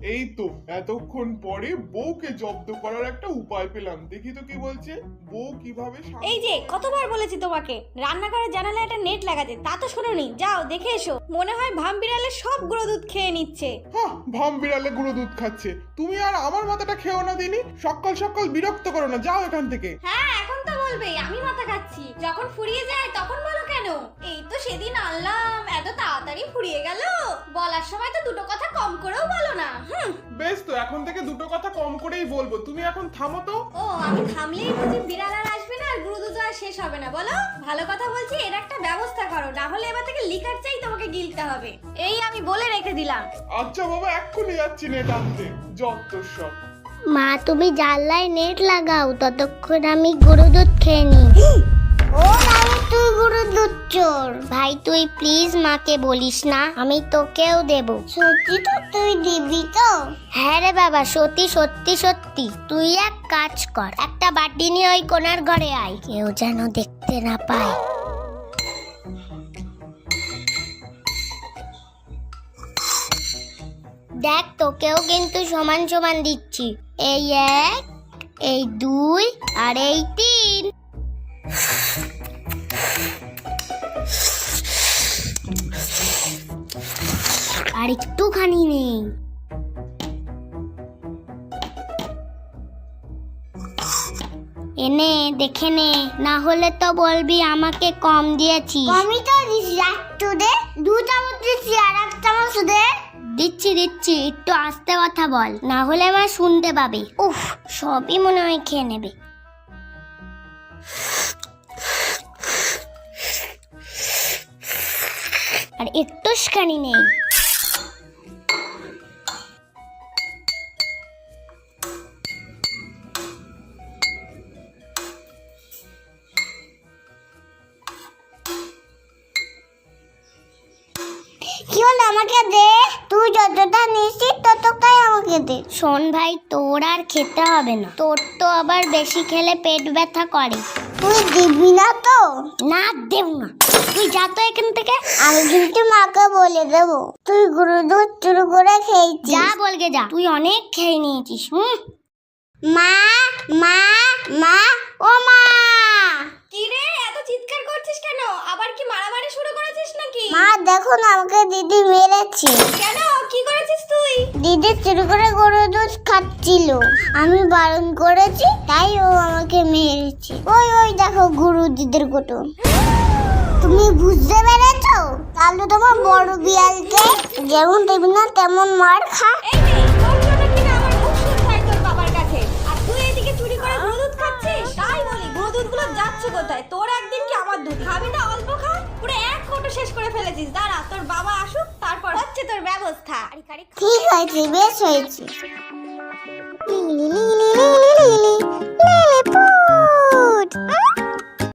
এই তো এতক্ষণ পরে বউকে জব্দ করার একটা উপায় পেলাম। দেখি তো কি বলছে। বউ কিভাবে এই যে কতবার বলেছি তোমাকে রান্নাঘরের জানালায় একটা নেট লাগাতে, তা তো শোনোনি। যাও দেখে এসো, মনে হয় ভাম বিড়ালে সব গুঁড়ো দুধ খেয়ে নিচ্ছে। হ্যাঁ, ভাম বিড়ালে গুঁড়ো দুধ খাচ্ছে। তুমি আর আমার মাথাটা খেও না দিনি। সকাল সকাল বিরক্ত করো না, যাও এখান থেকে। হ্যাঁ, এখন তো বলবেই আমি মাথা খাচ্ছি, যখন ফুরিয়ে যায় তখন বলো কেন? এই তো সেদিন আনলাম, এত তাড়াতাড়ি ফুরিয়ে গেল। বলার সময় তো দুটো কথা কম করেও বলো না। বেশ, তো এখন থেকে দুটো কথা কম করেই বলবো। তুমি এখন থামো তো। ও, আমি থামলেই বুঝি বিড়াল আর আসবে না আর গুঁড়ো দুধ আর শেষ হবে না? বলো, ভালো কথা বলছি, এর একটা ব্যবস্থা করো, না হলে এবার থেকে লিকার চাই তোমাকে গিলতে হবে। এই আমি বলে রেখে দিলাম। আচ্ছা বাবা, এক্ষুনি যাচ্ছি নেট আনতে। যত সব। মা তুমি জানলায় নেট লাগাও, ততক্ষণ আমি গুঁড়ো দুধ খেয়ে নি। ও ভাই, তুই গুঁড়ো দুধ চোর। ভাই তুই প্লিজ মাকে বলিস না, আমি তোকেও দেব। সত্যি তো? তুই দিবি তো? হ্যাঁ রে বাবা, সত্যি সত্যি সত্যি। তুই এক কাজ কর, একটা বাটি নিয়ে ওই কোনার ঘরে আয়, কেউ যেন দেখতে না পায়। দেখ, তোকেও কিন্তু সমান সমান দিচ্ছি। এই 1, এই 2 আর এই 3। আর একটুখানি নেই। এনে দেখে নে, না হলে তো বলবি আমাকে কম দিয়েছি। কমই তো দিছি, একটু দে। 2 চামচ দিচ্ছি, আর 1 চামচ দে। দিচ্ছি দিচ্ছি, একটু আস্তে কথা বল, না হলে আমার শুনতে পাবে। উফ, সবই মনে হয় খেয়ে নেবে। আর একটুখানি নেই। কি হলো, আমাকে দে। তুই যতটা নিছিস ততটাই আমাকে দে। শোন ভাই, তোর আর খেতে হবে না, তোর তো আবার বেশি খেলে পেট ব্যথা করে। তুই দিবি না তো? না, দেব না। তুই যা তো এখান থেকে। আমি কিন্তু মাকে বলে দেবো তুই গুঁড়ো দুধ চুরি করে খেয়েছিস। যা বলগে যা, তুই অনেক খেয়ে নিয়েছিস। মা মা মা, ও মা। কি রে, এত চিৎকার করছিস কেন? আবার কি মারামারি শুরু করেছিস নাকি? মা দেখো না, আমাকে দিদি মেরেছে। কেন, কি করেছিস তুই? দিদি চুরি করে গরুর দুধ খাচ্ছিল, আমি বারণ করেছি, তাই ও আমাকে মেরেছে। ওই ওই দেখো গরু দুধের কোটো। তুমি বুঝতে পেরেছো? তাহলে তোমার বড় বিড়ালকে যেমন দেবে না তেমন মার খা। এই মেয়ে, তোর জন্য কিনা আমার মুখ শুনতে হয় তোর বাবার কাছে, আর তুই এদিকে চুরি করে গুঁড়ো দুধ খাচ্ছিস। তাই বলি, গুঁড়ো দুধগুলো যাচ্ছে কোথায়? তোর একদিন কি আমার দুধ খাবি না? অল্প খা, পুরো এক কোটো শেষ করে ফেলেছিস। দাঁড়া, তোর বাবা আসুক, তারপর হচ্ছে তোর ব্যবস্থা। ঠিক হয়েছে, বেশ হয়েছে।